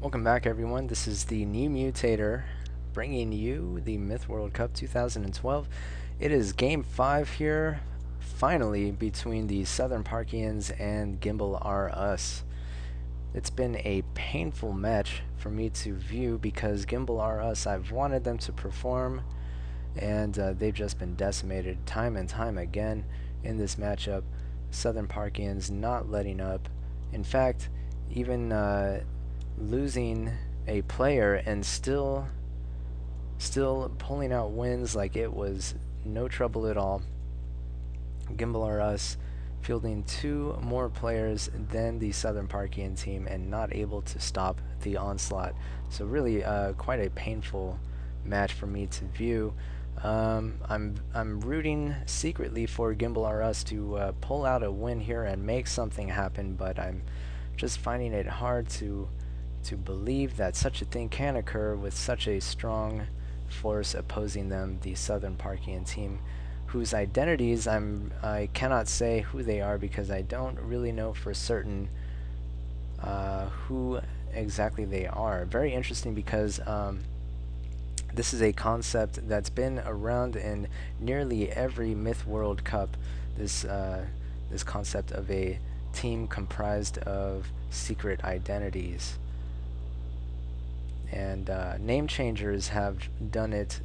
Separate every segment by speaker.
Speaker 1: Welcome back, everyone. This is the NewMutator bringing you the Myth World Cup 2012. It is Game 5 here, finally, between the Southern Parkians and Gimbal R Us. It's been a painful match for me to view because Gimbal R Us, I've wanted them to perform, and they've just been decimated time and time again in this matchup. Southern Parkians not letting up. In fact, even losing a player and still pulling out wins like it was no trouble at all. Gimbal R Us fielding 2 more players than the Southern Parkian team and not able to stop the onslaught. So really quite a painful match for me to view. I'm rooting secretly for Gimbal R Us to pull out a win here and make something happen, but I'm just finding it hard to believe that such a thing can occur with such a strong force opposing them, the Southern Parkian team, whose identities I cannot say who they are because I don't really know for certain who exactly they are. Very interesting because this is a concept that's been around in nearly every Myth World Cup. This concept of a team comprised of secret identities. And name changers have done it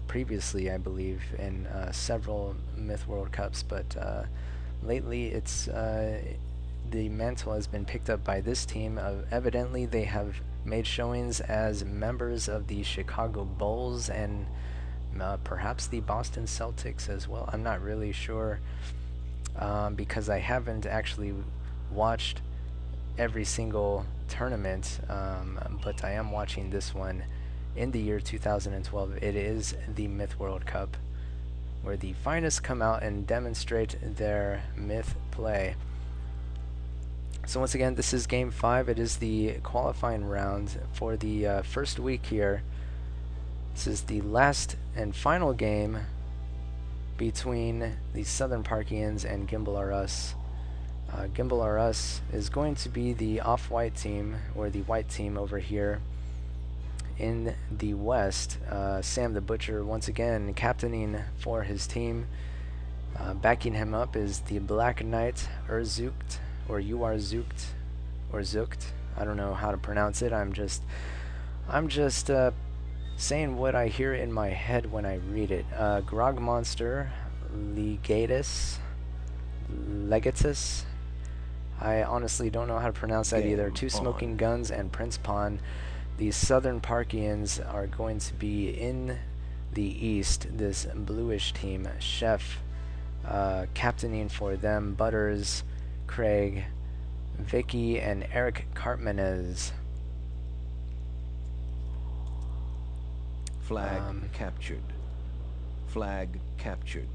Speaker 1: previously, I believe, in several Myth World Cups, but lately it's the mantle has been picked up by this team. Evidently they have made showings as members of the Chicago Bulls and perhaps the Boston Celtics as well. I'm not really sure because I haven't actually watched every single tournament, but I am watching this one in the year 2012. It is the Myth World Cup, where the finest come out and demonstrate their myth play. So once again, this is Game 5. It is the qualifying round for the first week here. This is the last and final game between the Southern Parkians and Gimbal R Us. Gimbal R Us is going to be the off-white team, or the white team over here in the West. Sam the Butcher once again captaining for his team. Backing him up is the Black Knight Urzukt, or Zukt, or Zukt. I don't know how to pronounce it. I'm just saying what I hear in my head when I read it. Grogmonster, Legatus. I honestly don't know how to pronounce that either. Two Smoking Guns and Prince Pawn. The Southern Parkians are going to be in the East, this bluish team. Chef captaining for them, Butters, Craig, Vicky, and Eric Cartmenez.
Speaker 2: Flag captured. Flag captured.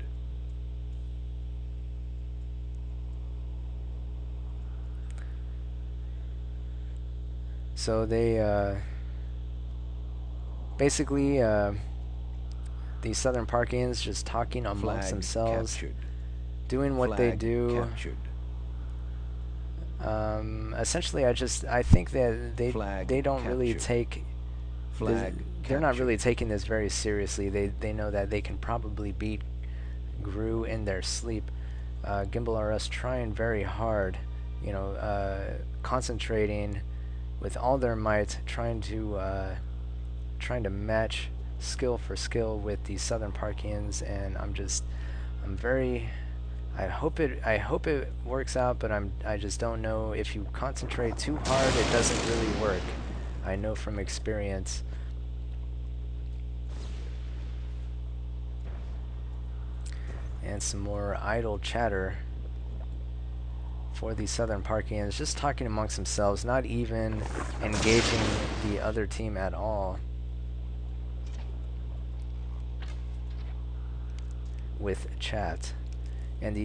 Speaker 1: So they basically the Southern Parkians just talking amongst themselves, captured. Doing what they do. Essentially, I think that they don't really take they're not really taking this very seriously. They know that they can probably beat Gru in their sleep. Gimbal R Us trying very hard, you know, concentrating with all their might, trying to match skill for skill with the Southern Parkians, and I hope it works out, but I just don't know. If you concentrate too hard, it doesn't really work. I know from experience. And some more idle chatter for the Southern Parkians, just talking amongst themselves, not even engaging the other team at all with chat. And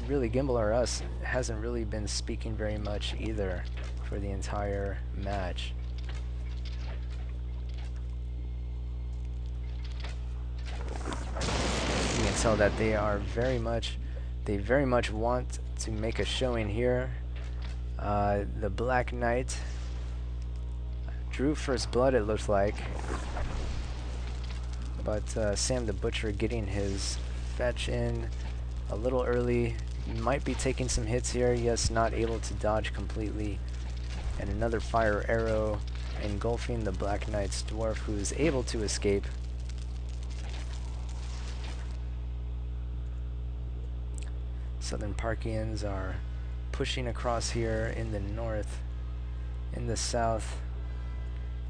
Speaker 1: really, Gimbal R Us hasn't really been speaking very much either for the entire match. You can tell that they very much want to make a showing here. The Black Knight, drew first blood, it looked like. But Sam the Butcher getting his fetch in a little early. Might be taking some hits here. Yes, not able to dodge completely. And another fire arrow engulfing the Black Knight's dwarf, who is able to escape. Southern Parkians are pushing across here in the north. In the south,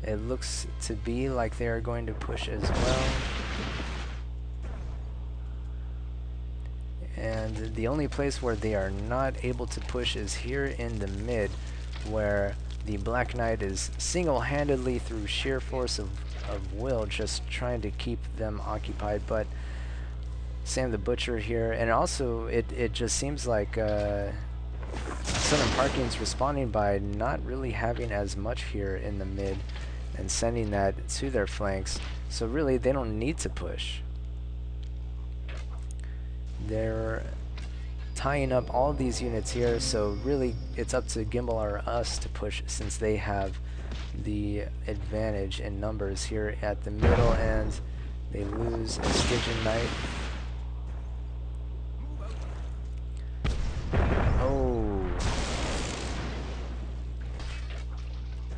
Speaker 1: it looks to be like they are going to push as well. And the only place where they are not able to push is here in the mid, where the Black Knight is single-handedly, through sheer force of will, just trying to keep them occupied. But Sam the Butcher here, and also it just seems like Southern Parkians responding by not really having as much here in the mid and sending that to their flanks. So really, they don't need to push. They're tying up all these units here, so really it's up to Gimbal or us to push, since they have the advantage in numbers here at the middle, and they lose a Stygian Knight. Oh,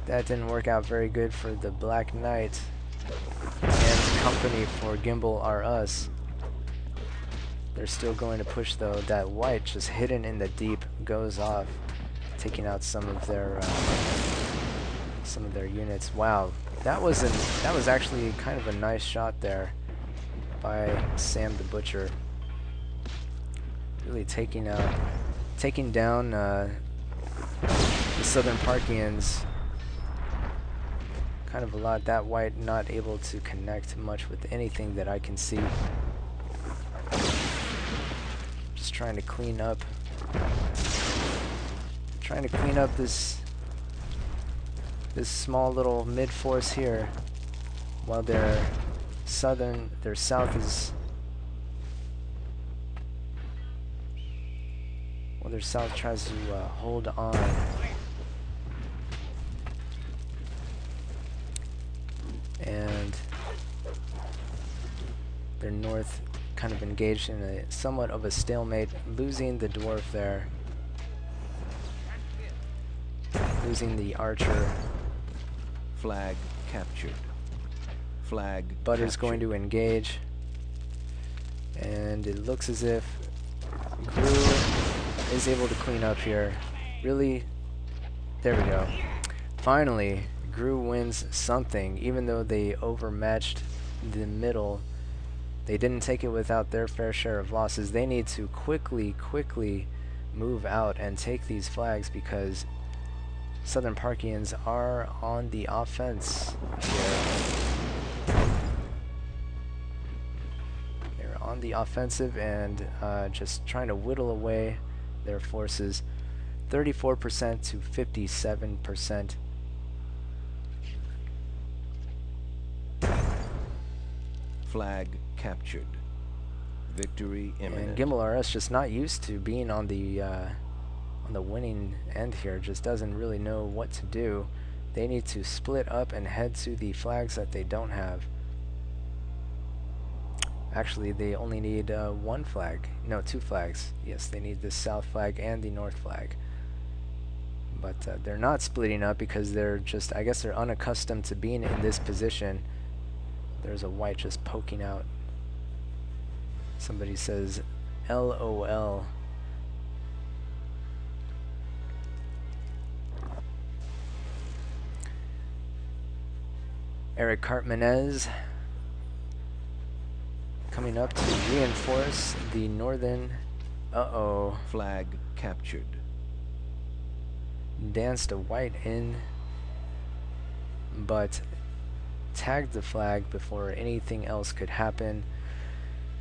Speaker 1: that didn't work out very good for the Black Knight and company for Gimbal or us. They're still going to push though. That white, just hidden in the deep, goes off, taking out some of their units. Wow, that was actually kind of a nice shot there by Sam the Butcher. Really taking down the Southern Parkians kind of a lot. That white not able to connect much with anything that I can see. Just trying to clean up this small little mid force here, while their south tries to hold on. And their north kind of engaged in a somewhat of a stalemate, losing the dwarf there, losing the archer.
Speaker 2: Flag captured. Flag
Speaker 1: Butter's
Speaker 2: captured.
Speaker 1: going to engage, and it looks as if Gru is able to clean up here. Really, there we go. Finally, Gru wins something, even though they overmatched the middle. They didn't take it without their fair share of losses. They need to quickly move out and take these flags, because Southern Parkians are on the offense here. They're on the offensive and just trying to whittle away their forces. 34% to 57%.
Speaker 2: Flag captured. Victory imminent.
Speaker 1: And Gimbal RS just not used to being on the winning end here. Just doesn't really know what to do. They need to split up and head to the flags that they don't have. Actually, they only need one flag. No, two flags. Yes, they need the south flag and the north flag. But they're not splitting up because they're just, I guess they're unaccustomed to being in this position. There's a white just poking out. Somebody says LOL. Eric Cartmenez coming up to reinforce the northern.
Speaker 2: Flag captured.
Speaker 1: Danced a white in, but tagged the flag before anything else could happen.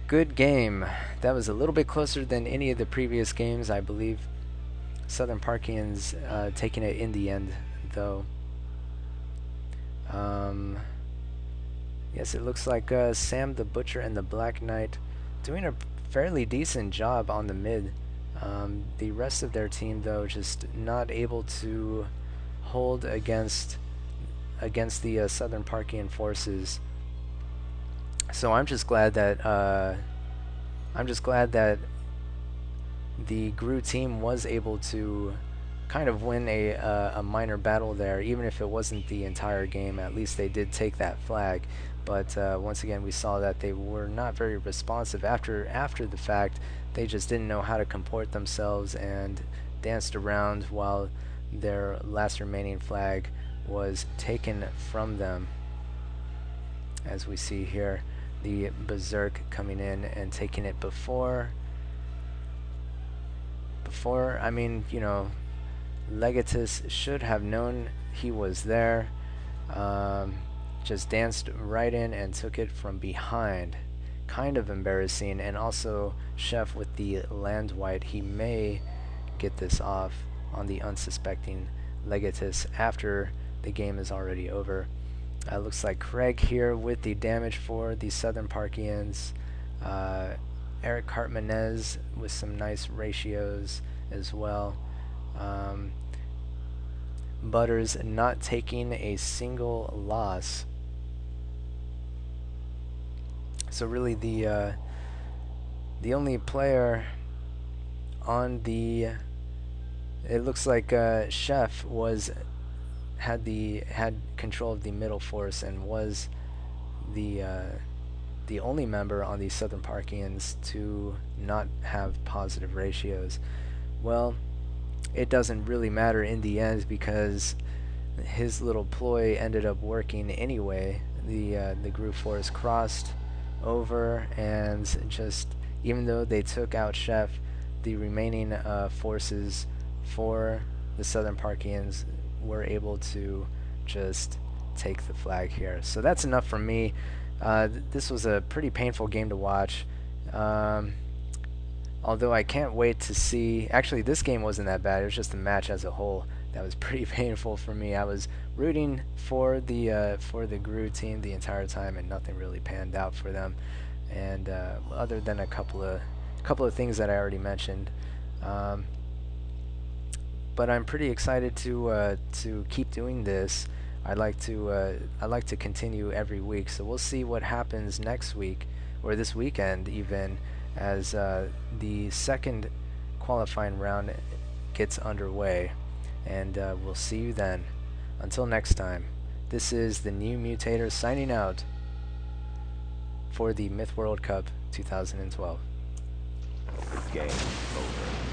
Speaker 1: Good game. That was a little bit closer than any of the previous games, I believe. Southern Parkians taking it in the end, though. Yes, it looks like Sam the Butcher and the Black Knight doing a fairly decent job on the mid. The rest of their team, though, just not able to hold against against the Southern Parkian forces. So I'm just glad that the GRU team was able to kind of win a minor battle there, even if it wasn't the entire game. At least they did take that flag. But once again, we saw that they were not very responsive after the fact. They just didn't know how to comport themselves and danced around while their last remaining flag was taken from them. As we see here, the Berserk coming in and taking it before, I mean, you know, Legatus should have known he was there. Just danced right in and took it from behind. Kind of embarrassing. And also Chef with the land white, he may get this off on the unsuspecting Legatus after the game is already over. Looks like Craig here with the damage for the Southern Parkians. Eric Cartmenez with some nice ratios as well. Butters not taking a single loss. So really the only player on the, it looks like Chef had control of the middle force and was the only member on the Southern Parkians to not have positive ratios. Well, it doesn't really matter in the end because his little ploy ended up working anyway. The GRU force crossed over, and just even though they took out Chef, the remaining forces for the Southern Parkians were able to just take the flag here. So that's enough from me. This was a pretty painful game to watch. Although I can't wait to see, actually this game wasn't that bad, it was just the match as a whole that was pretty painful for me. I was rooting for the GRU team the entire time, and nothing really panned out for them. And other than a couple of things that I already mentioned, but I'm pretty excited to keep doing this. I'd like to continue every week. So we'll see what happens next week or this weekend even, as the second qualifying round gets underway, and we'll see you then. Until next time, this is the NewMutator signing out for the Myth World Cup 2012.
Speaker 2: Game over.